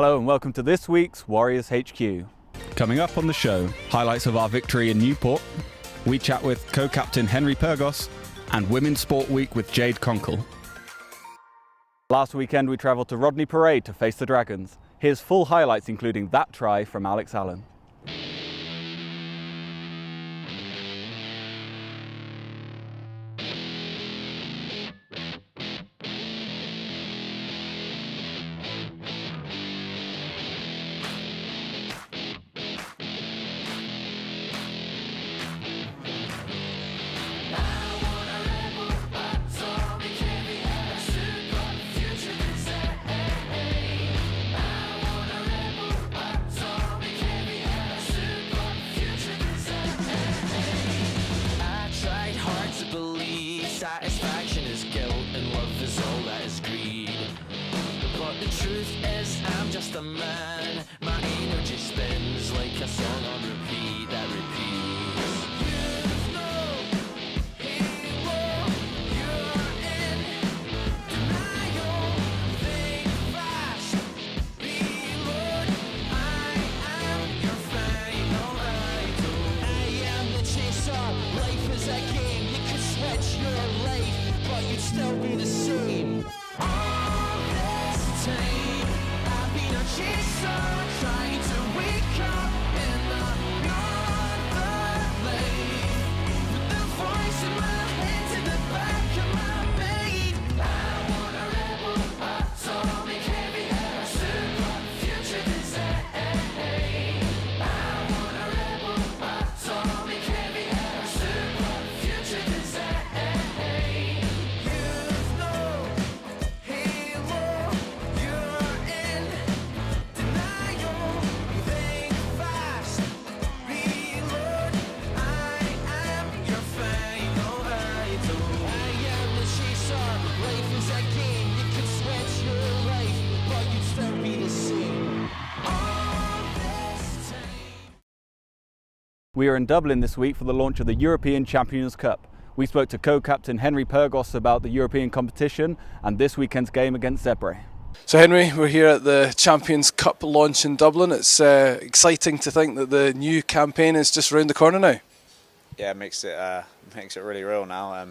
Hello and welcome to this week's Warriors HQ. Coming up on the show, highlights of our victory in Newport. We chat with co-captain Henry Pyrgos and Women's Sport Week with Jade Konkel. Last weekend we travelled to Rodney Parade to face the Dragons. Here's full highlights including that try from Alex Allen. Satisfaction is guilt and love is all that is greed. But the truth is I'm just a man. My energy spins like a song on repeat that repeats. You've no hero, you're in denial. Think fast, reload. I am your final idol. I am the chaser, life is a game. You could switch your life, but you'd still be the same. All this time, I've been a chaser, trying to wake up in another life. With the voice in my head to the back of my mind. I want a rebel, atomic heavy, a super future design. I want a rebel, atomic heavy, a super future design. We are in Dublin this week for the launch of the European Champions Cup. We spoke to co-captain Henry Pyrgos about the European competition and this weekend's game against ZEBRE. So Henry, we're here at the Champions Cup launch in Dublin. It's exciting to think that the new campaign is just around the corner now. Yeah, it makes it really real now.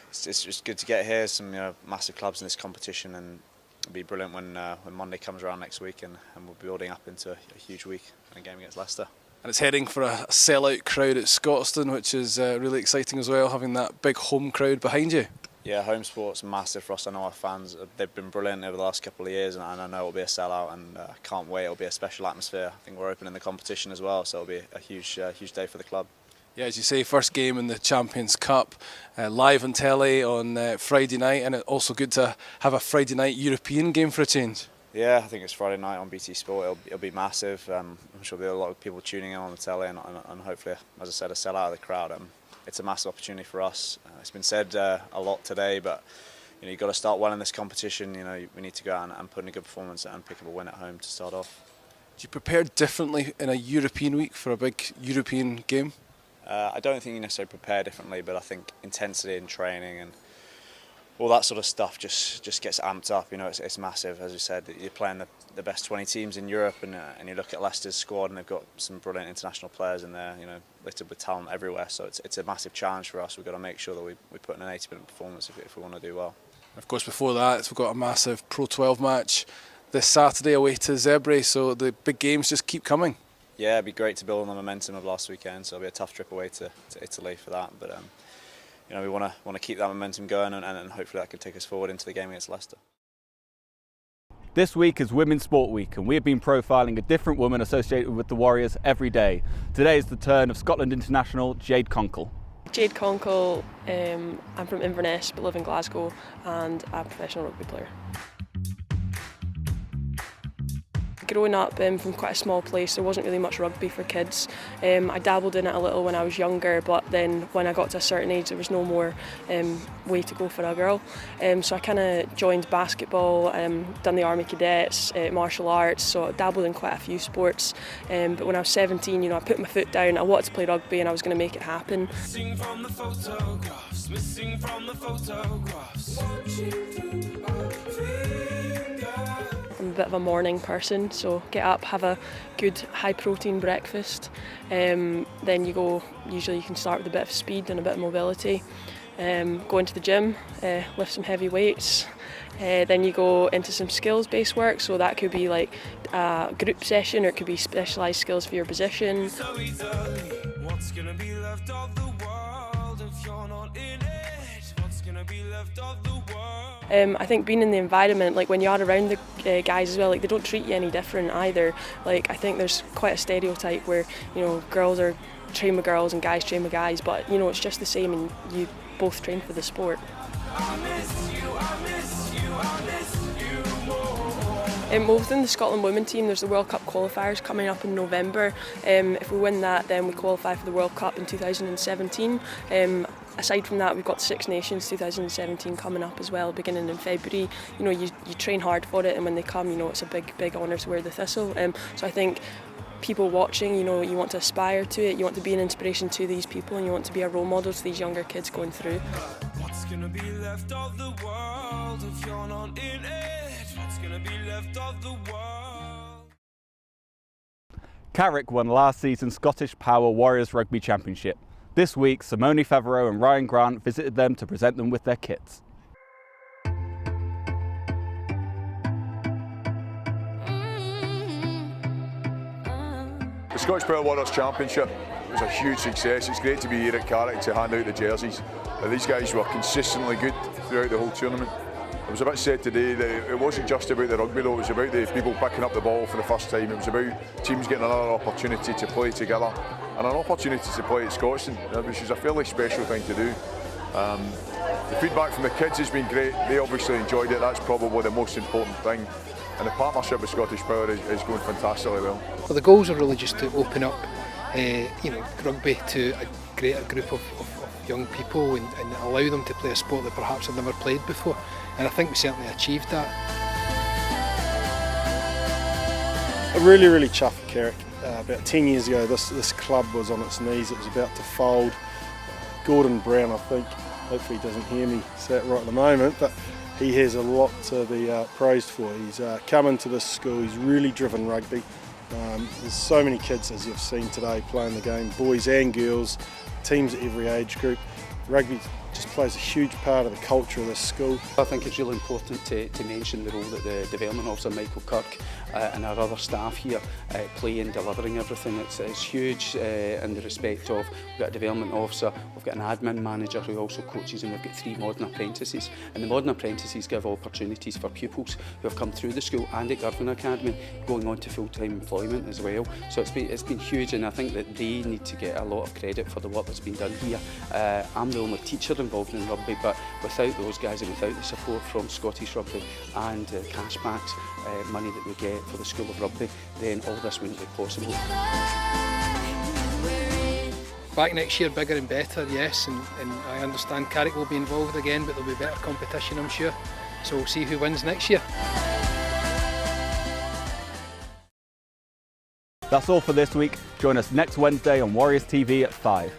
It's just good to get here. Some massive clubs in this competition, and it'll be brilliant when Monday comes around next week, and we'll be building up into a huge week and a game against Leicester. And it's heading for a sellout crowd at Scotstoun, which is really exciting as well, having that big home crowd behind you. Yeah, home sport's massive for us. I know our fans, they've been brilliant over the last couple of years, and I know it'll be a sellout, and I can't wait. It'll be a special atmosphere. I think we're opening the competition as well, so it'll be a huge day for the club. Yeah, as you say, first game in the Champions Cup, live on telly on Friday night, and it's also good to have a Friday night European game for a change. Yeah, I think it's Friday night on BT Sport. It'll be massive. I'm sure there'll be a lot of people tuning in on the telly, and hopefully, as I said, a sellout of the crowd. It's a massive opportunity for us. It's been said a lot today, but you've got to start well in this competition. We need to go out and put in a good performance and pick up a win at home to start off. Do you prepare differently in a European week for a big European game? I don't think you necessarily prepare differently, but I think intensity in training and all that sort of stuff just gets amped up. It's massive. As you said, you're playing the best 20 teams in Europe, and you look at Leicester's squad, and they've got some brilliant international players in there. Littered with talent everywhere. So it's a massive challenge for us. We've got to make sure that we put in an 80-minute performance if we want to do well. Of course, before that, we've got a massive Pro 12 match this Saturday away to ZEBRE. So the big games just keep coming. Yeah, it'd be great to build on the momentum of last weekend. So it'll be a tough trip away to Italy for that, but. We want to keep that momentum going, and hopefully that can take us forward into the game against Leicester. This week is Women's Sport Week, and we have been profiling a different woman associated with the Warriors every day. Today is the turn of Scotland international Jade Konkel. Jade Konkel, I'm from Inverness but live in Glasgow, and I'm a professional rugby player. Growing up from quite a small place, there wasn't really much rugby for kids. I dabbled in it a little when I was younger, but then when I got to a certain age there was no more way to go for a girl. So I kind of joined basketball, done the Army Cadets, martial arts, so I dabbled in quite a few sports. But when I was 17, I put my foot down, I wanted to play rugby and I was going to make it happen. Missing from the photographs, missing from the photographs. I'm I'm a bit of a morning person, so get up, have a good high protein breakfast, then usually you can start with a bit of speed and a bit of mobility, go into the gym, lift some heavy weights, then you go into some skills based work, so that could be like a group session or it could be specialised skills for your position. What's gonna be left of the world if you're not in it? What's gonna be left of the world? I think being in the environment, like when you are around the guys as well, like they don't treat you any different either. Like I think there's quite a stereotype where, you know, girls are train with girls and guys train with guys, but you know, it's just the same and you both train for the sport. I miss you, I miss you, I miss you more. Within the Scotland women team, there's the World Cup qualifiers coming up in November. If we win that, then we qualify for the World Cup in 2017. Aside from that, we've got Six Nations 2017 coming up as well, beginning in February. You know, you train hard for it, and when they come, you know, it's a big honour to wear the thistle. So I think people watching, you know, you want to aspire to it, you want to be an inspiration to these people, and you want to be a role model to these younger kids going through. What's gonna be left of the world if you're not in it? What's gonna be left of the world? Carrick won last season's Scottish Power Warriors Rugby Championship. This week, Simone Favereau and Ryan Grant visited them to present them with their kits. The Scottish Power Warriors Championship was a huge success. It's great to be here at Carrick to hand out the jerseys. These guys were consistently good throughout the whole tournament. It was a bit said today that it wasn't just about the rugby though, it was about the people picking up the ball for the first time. It was about teams getting another opportunity to play together and an opportunity to play at Scotstoun, which is a fairly special thing to do. The feedback from the kids has been great. They obviously enjoyed it. That's probably the most important thing. And the partnership with Scottish Power is going fantastically well. Well, the goals are really just to open up, rugby to a greater group of young people and allow them to play a sport that perhaps they've never played before. And I think we certainly achieved that. I'm really chuffed for Carrick. About 10 years ago, this club was on its knees. It was about to fold. Gordon Brown, I think, hopefully he doesn't hear me say it right at the moment, but he has a lot to be praised for. He's come into this school, he's really driven rugby. There's so many kids, as you've seen today, playing the game, boys and girls, teams at every age group. Rugby just plays a huge part of the culture of this school. I think it's really important to mention the role that the development officer Michael Kirk and our other staff here play in delivering everything. It's huge in the respect of we've got a development officer, we've got an admin manager who also coaches, and we've got 3 modern apprentices. And the modern apprentices give opportunities for pupils who have come through the school and at Girvan Academy going on to full-time employment as well. So it's been huge, and I think that they need to get a lot of credit for the work that's been done here. I'm the only teacher involved in rugby, but without those guys and without the support from Scottish Rugby and cash backs, money that we get for the School of Rugby, then all this wouldn't be possible. Back next year, bigger and better, yes, and I understand Carrick will be involved again, but there'll be better competition, I'm sure. So we'll see who wins next year. That's all for this week. Join us next Wednesday on Warriors TV at 5.